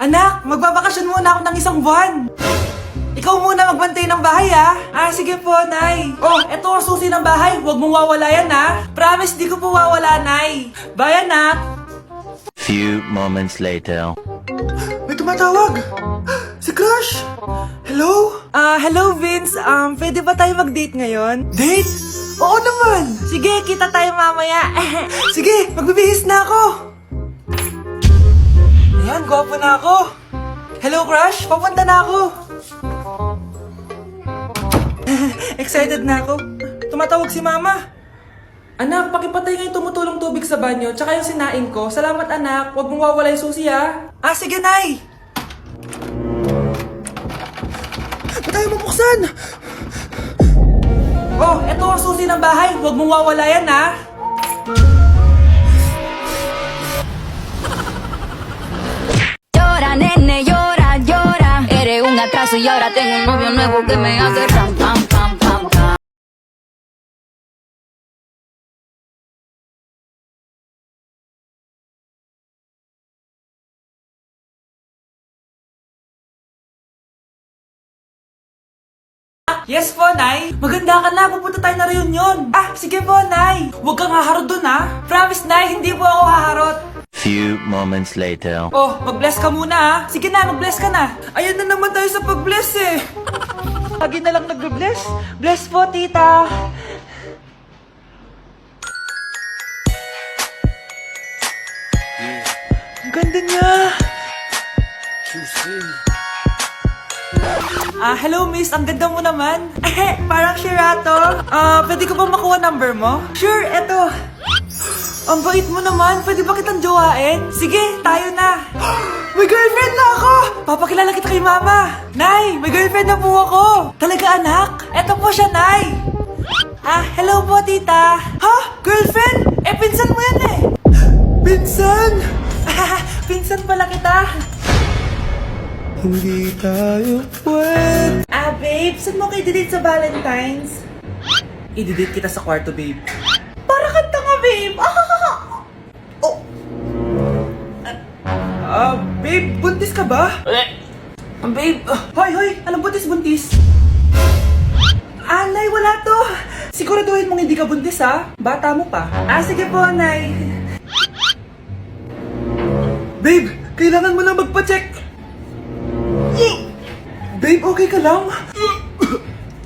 Anak, magbabakasyon muna ako ng isang buwan. Ikaw muna magbantay ng bahay, ha? Sige po, Nay. Oh, eto ang susi ng bahay. Huwag mong wawala yan, ha? Promise, di ko po wawala, Nay. Bye, anak. Few moments later. May tumatawag. Si Crush. Hello? Hello, Vince. Pwede ba tayo mag-date ngayon? Date? Oo naman. Sige, kita tayo mamaya. Sige, magbibihis na ako. Ayan, gwapo na ako. Hello, Crush. Papunta na ako. Excited na ako. Tumatawag si Mama. Anak, pakipatay nga yung tumutulong tubig sa banyo, tsaka yung sinain ko. Salamat, anak. Huwag mong wawala yung susi, ha? Sige, Nay. Ba't tayo mabuksan? Oh, eto ang susi ng bahay. Huwag mong wawala yan, ha? Llora, nene, llora, llora. Eres un atraso y ahora tengo un novio nuevo que me hace ram, pam, pam, pam, pam. Yes po, Nay. Maganda ka na. Pupunta tayo na reunion. Sige po, Nay. Huwag kang haharot dun, ha? Promise, Nay, hindi po ako haharot. Few moments later. Oh, mag-bless ka muna, ha? Sige na, mag-bless ka na. Ayan na naman tayo sa pag-bless, eh. Lagi na lang nag-bless. Bless po, tita. Ang ganda niya. Hello, miss. Ang ganda mo naman. Parang Sherato. Pwede ko ba makuha number mo? Sure, eto. Ang bait mo naman. Pwede ba kitang jowain? Sige, tayo na. May girlfriend na ako! Papakilala kita kay Mama. Nay, may girlfriend na po ako. Talaga, anak? Eto po siya, Nay. Hello po, tita. Ha? Girlfriend? Pinsan mo yan, eh. Pinsan? Pinsan pala kita. Hindi tayo pwede. Babe, saan mo kayo didate sa Valentine's? I-didate kita sa kwarto, babe. Para kanta nga, babe. Oh. Babe, buntis ka ba? Babe, hoy, alam buntis. Nay, wala to. Siguraduhin mong hindi ka buntis, ha? Bata mo pa. Sige po, Nay. Babe, kailangan mo na magpa-check. Babe, okay ka lang?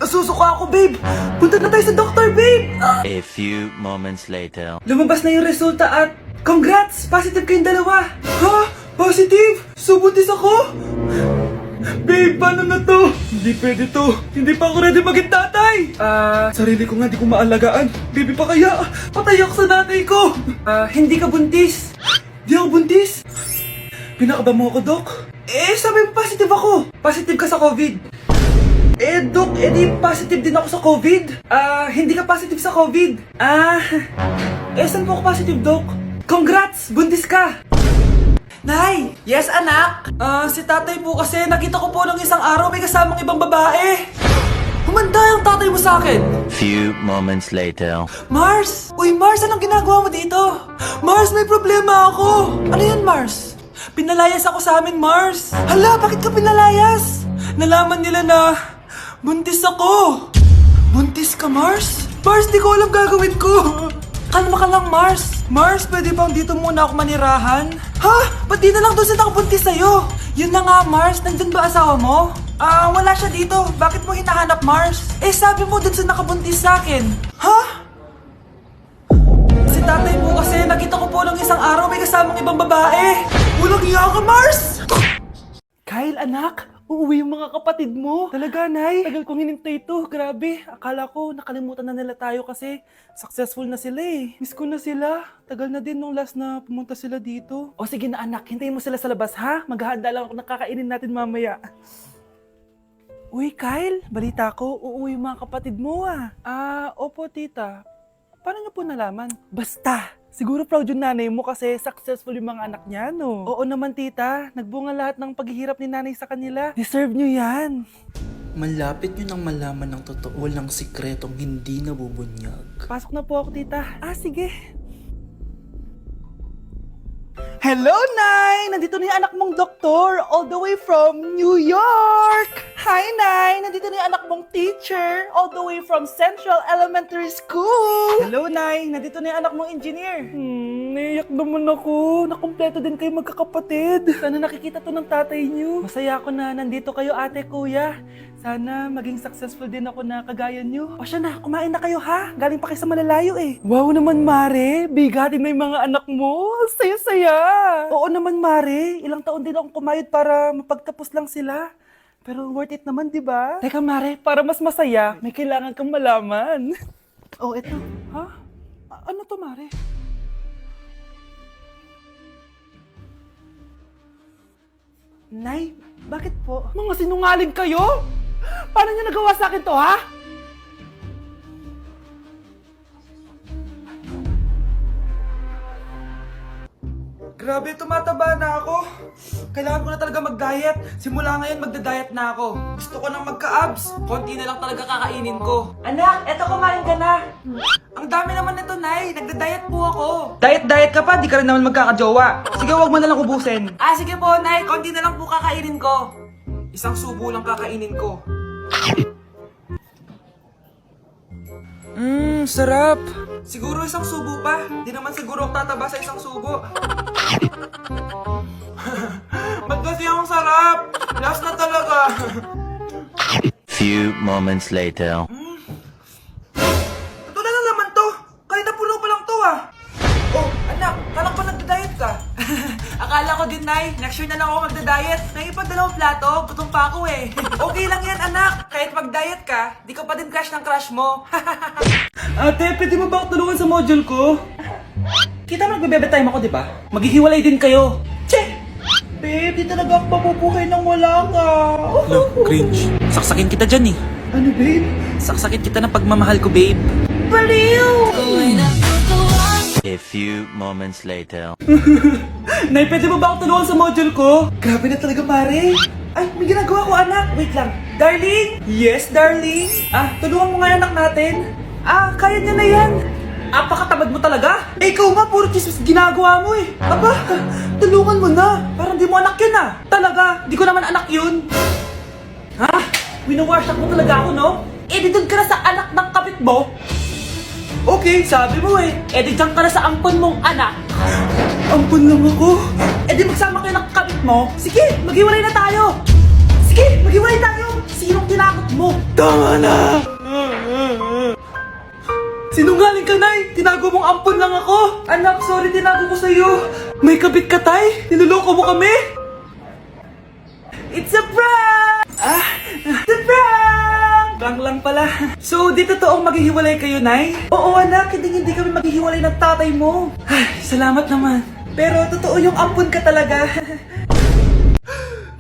Nasusuka ako, babe. Punta na tayo sa doktor, babe. A few moments later. Lumabas na yung resulta at congrats! Positive kayong dalawa. Ha? Positive? So, buntis ako? Babe, paano na to? Hindi pwede to. Hindi pa ako ready maging tatay. Sarili ko nga di ko maalagaan. Baby pa kaya? Patay ako sa nanay ko. Hindi ka buntis. Di ako buntis. Pinakaba mo ako, Dok? Sabi mo positive ako. Positive ka sa COVID. Dok, di positive din ako sa COVID. Hindi ka positive sa COVID. Saan po ako positive, Dok? Congrats! Buntis ka! Nay! Yes, anak? Si tatay po kasi nakita ko po nung isang araw may kasamang ibang babae. Humanda yung tatay mo sa akin. Few moments later. Mars! Uy, Mars, anong ginagawa mo dito? Mars, may problema ako. Ano yan, Mars? Pinalayas ako sa amin, Mars. Hala, bakit ka pinalayas? Nalaman nila na buntis ako. Buntis ka, Mars? Mars, di ko alam gagawin ko. Kalma ka lang, Mars. Mars, pwede bang dito muna ako manirahan? Ha? Ba't di na lang doon sa nakabuntis sa'yo? Yun na nga, Mars. Nandun ba asawa mo? Wala siya dito. Bakit mo hinahanap, Mars? Sabi mo dun sa nakabuntis sa akin. Ha? Si tatay mo kasi nakita ko po nung isang araw may kasamang ibang babae. Walang iya ka, Mars! Kyle, anak, uuwi yung mga kapatid mo. Talaga, Nay? Tagal kong hinintay ito. Grabe, akala ko nakalimutan na nila tayo kasi successful na sila eh. Miss ko na sila. Tagal na din nung last na pumunta sila dito. O sige na, anak, hintayin mo sila sa labas, ha? Maghahanda lang ako nakakainin natin mamaya. Uy, Kyle, balita ko, uuwi yung mga kapatid mo opo, tita. Paano niyo po nalaman? Basta! Siguro proud yung nanay mo kasi successful yung mga anak niya, no? Oo naman, tita. Nagbunga lahat ng paghihirap ni nanay sa kanila. Deserve nyo yan. Malapit nyo nang malaman ng totoo lang sikretong hindi nabubunyag. Pasok na po ako, tita. Sige. Hello, Nay! Nandito na yung anak mong doktor, all the way from New York! Hi, Nay! Nandito na yung anak mong teacher, all the way from Central Elementary School! Hello, Nay! Nandito na yung anak mong engineer. Naiyak naman ako. Nakumpleto din kayo magkakapatid. Sana nakikita to ng tatay niyo. Masaya ako na nandito kayo, ate, kuya. Sana maging successful din ako na kagaya niyo. O siya na, kumain na kayo ha? Galing pa kayo sa malalayo eh. Wow naman, Mare. Bigatin na yung mga anak mo. Saya-saya. Oo naman, Mare. Ilang taon din akong kumayod para mapagtapos lang sila. Pero worth it naman, di ba? Teka, Mare, para mas masaya, may kailangan kang malaman. Oh, eto. Ha? Ano to, Mare? Nay, bakit po? Mga sinungaling kayo? Paano niyo nagawa sa akin to, ha? Grabe, tumataba na ako. Kailangan ko na talaga mag-diet. Simula ngayon, magda-diet na ako. Gusto ko nang magka-abs. Konti na lang talaga kakainin ko. Anak, eto kumain ka na. Ang dami naman nito, Nay. Nagda-diet po ako. Diet ka pa? Di ka rin naman magkakajowa. Sige, wag mo na lang ubusin. Ah, sige po, Nay. Konti na lang po kakainin ko. Isang subo lang kakainin ko. Sarap. Siguro isang subo pa. Di naman siguro ako tataba sa isang subo. Ba't kasi ang sarap? Last na talaga. Few moments later. Ito na naman to. Kahit puno pa lang to ah. Oh, anak, kala ko nagda-diet ka. Akala ko din, Nay. Next year na lang ako magda-diet. Naipag 2 plato, gutom pa ako eh. Okay lang yan, anak. Kahit mag-diet ka, di ka pa din crush ng crush mo. Ate, pwede mo ba ako tulungan sa module ko? Kita mo nagbe-bebe time ako, di ba? Maghihiwalay din kayo. Che! Babe, di talaga ako mapupuhay nang wala ka. Cringe. Saksakin kita dyan eh. Ano, babe? Saksakin kita ng pagmamahal ko, babe. Baliw! A few moments later. Nay, pwede mo ba ako tulungan sa module ko? Grabe na talaga, pare. Ay, may ginagawa ko, anak. Wait lang. Darling? Yes, darling? Ah, tulungan mo nga yung anak natin. Ah, kaya niya na yan. Apakatamad mo talaga. Eh, ikaw nga, puro chismis ginagawa mo eh. Aba, tulungan mo na. Parang di mo anak yun ah. Talaga, di ko naman anak yun. Ha? Winawasak mo talaga ako, no? Eh, di doon ka na sa anak ng kapit mo. Okay, sabi mo eh. Eh, di dyan ka na sa ampon mong anak. Ampon lang ako? Eh, di magsama kayo ng kapit mo. Sige, maghiwalay na tayo. Sige, maghiwalay tayo. Sinong tinakot mo? Tama na! Sinungaling ka, Nay! Tinago mong ampon lang ako! Anak, sorry, tinago ko sa'yo! May kabit ka, Tay? Niloloko mo kami? It's a prank! It's a prank! Prank lang pala. So, di totoong maghihiwalay kayo, Nay? Oo, anak, hindi kami maghihiwalay ng tatay mo. Ay, salamat naman. Pero totoo yung ampon ka talaga.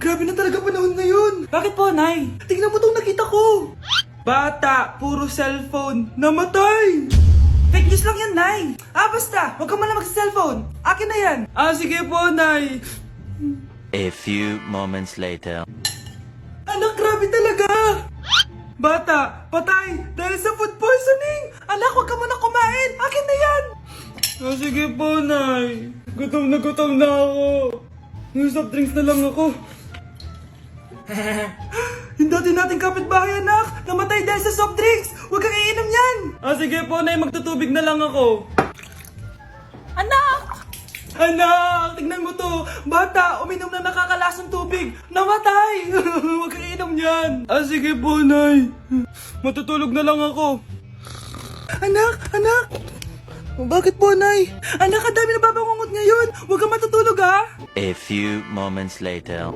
Grabe na talaga panahon ngayon. Bakit po, Nay? Tingnan mo tong nakita ko. Bata, puro cellphone, namatay! Fake news lang yan, Nay! Ah, basta! Huwag ka man lang mag-cellphone! Akin na yan! Ah, sige po, Nay! A few moments later. Anak, grabe talaga! Bata, patay! Dahil sa food poisoning! Anak, huwag ka man lang kumain! Akin na yan! Ah, sige po, Nay! Gutom na ako! Yung soft drinks na lang ako. Yung dati nating kapitbahay, anak! Namatay dahil sa soft drinks! Huwag kang iinom yan! Ah, sige po, Nay. Magtutubig na lang ako. Anak! Anak! Tignan mo to! Bata, uminom na nakakalasang tubig! Namatay! Huwag kang iinom yan! Ah, sige po, Nay. Matutulog na lang ako. Anak! Anak! Bakit po, Nay? Anak, ang dami na babangungot ngayon! Huwag kang matutulog, ha? A few moments later.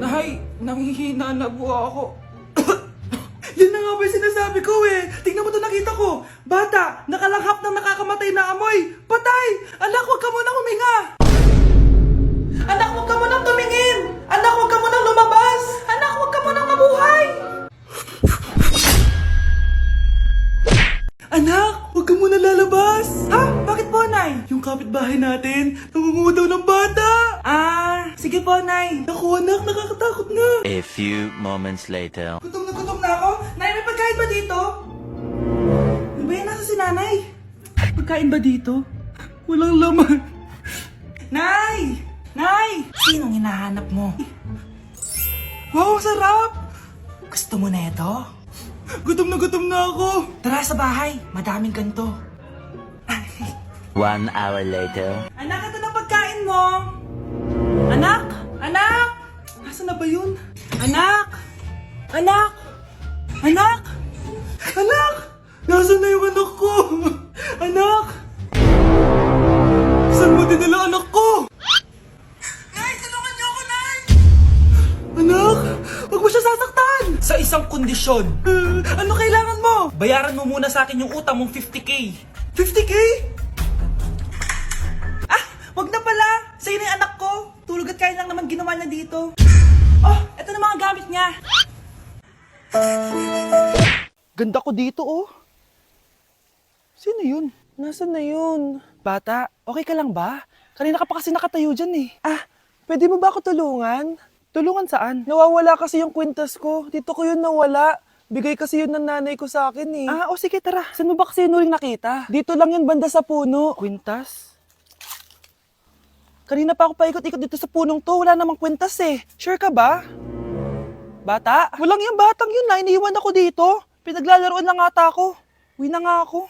Nay, nanghihina na po ako. Yan na nga ba yung sinasabi ko eh. Tingnan mo to, nakita ko. Bata, nakalanghap ng nakakamatay na amoy. Patay! Anak, huwag ka munang huminga. Anak, huwag ka munang tumingin. Anak, huwag ka munang lumabas. Anak, huwag ka munang mabuhay. Anak, huwag ka muna lalabas. Ha? Bakit po, Nay? Yung kapitbahay natin, nangunguha daw ng bata. Ah, sige po, Nay. Naku, anak, nakakatakot na. A few moments later. Gutom na ako. Nay, may pagkain ba dito? Ano ba yan? Nasa si nanay? Pagkain ba dito? Walang laman. Nay! Nay! Sinong hinahanap mo? Wow, sarap! Gusto mo na ito? Gutom na ako. Tara sa bahay, madaming ganito. 1 hour later. Anak, ito na pagkain mo. Anak! Anak! Nasaan na ba yun? Anak! Anak! Anak! Anak! Nasaan na yung anak ko? Anak! Saan mo dinala anak ko? Nay, tulungan niyo ako, Nay! Anak! Huwag mo siya sasaktan! Sa isang kondisyon, Ano kailangan mo? bayaran mo muna sa akin yung utang mong 50k. 50k? Ah! Wag na pala! Sa'yo na yung anak ko! Tulog at kain lang naman ginawa niya dito. Oh! Ito na mga gamit niya! Ganda ko dito, oh. Sino yun? Nasaan na yun? Bata, okay ka lang ba? Kanina ka pa kasi nakatayo dyan eh. Ah, pwede mo ba ako tulungan? Tulungan saan? Nawawala kasi yung kwintas ko. Dito ko yun nawala. Bigay kasi yun ng nanay ko sa akin eh. Ah, o sige tara. Saan mo ba kasi yun uling nakita? Dito lang yun banda sa puno. Kwintas? Kanina pa ako paikot-ikot dito sa punong to. Wala namang kwintas eh. Sure ka ba? Bata? Walang yung batang yun na. Iniiwan ako dito. Pinaglalaroan lang ata ako. Uwi na nga ako.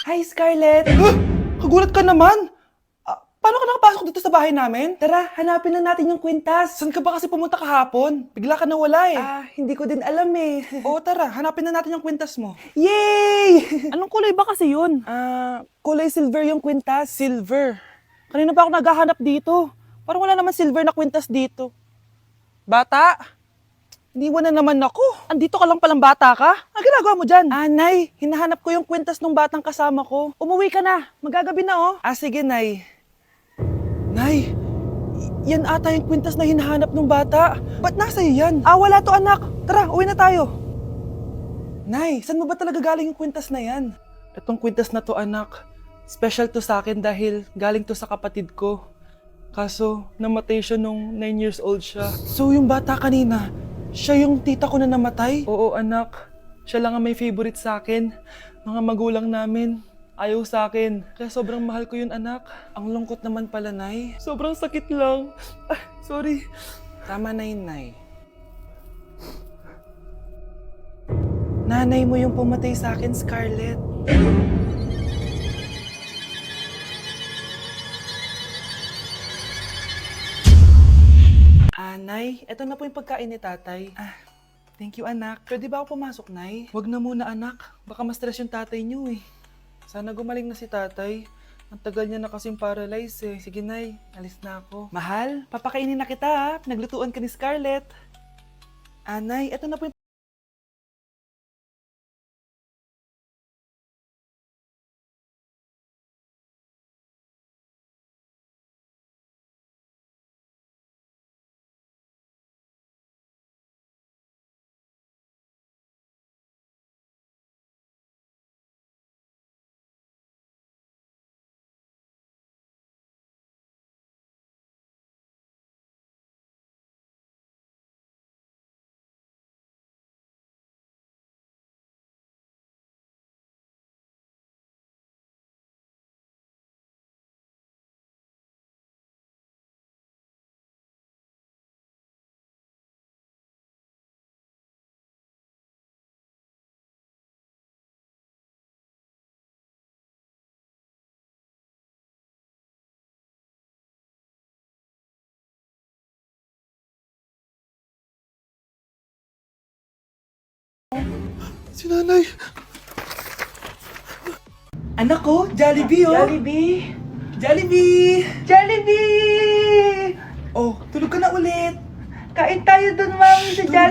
Hi, Scarlett! Kagulat ka naman! Paano ka nakapasok dito sa bahay namin? Tara, hanapin na natin yung kwintas. Saan ka ba kasi pumunta kahapon? Bigla ka nawala eh. Hindi ko din alam eh. Oo, tara, hanapin na natin yung kwintas mo. Yay! Anong kulay ba kasi yun? Kulay silver yung kwintas. Silver? Kanina pa ako naghahanap dito. Parang wala naman silver na kwintas dito. Bata? Iniwan na naman ako. Andito ka lang palang bata ka? Ang ginagawa mo dyan? Nay, hinahanap ko yung kwintas ng batang kasama ko. Umuwi ka na. Magagabi na oh. Sige, Nay. Nay, yan ata yung kwintas na hinahanap ng bata. Ba't nasa iyo yan? Wala to anak. Tara, uwi na tayo. Nay, saan mo ba talaga galing yung kwintas na yan? Itong kwintas na to anak, special to sa akin dahil galing to sa kapatid ko. Kaso, namatay siya nung 9 years old siya. So yung bata kanina, siya yung tita ko na namatay? Oo anak, siya lang ang may favorite sa akin. Mga magulang namin, ayaw sa akin. Kaya sobrang mahal ko yun anak. Ang lungkot naman pala, Nay. Sobrang sakit lang. Sorry. Tama na yun, Nay. Nanay mo yung pumatay sa akin, Scarlett. Nay, eto na po yung pagkain ni tatay. Thank you, anak. Pwede ba ako pumasok, Nay? Wag na muna, anak. Baka ma-stress yung tatay niyo eh. Sana gumaling na si tatay. Ang tagal niya na kasing paralyzed eh. Sige, Nay. Alis na ako. Mahal, papakainin na kita ha. Naglutuan ka ni Scarlett. Nay, eto na po yung... Si nanay. Anak ko, Jollibee oh. Jollibee. Jollibee. Jollibee. Oh, tulog ka na ulit. Kain tayo dun, ma'am, sa Jollibee.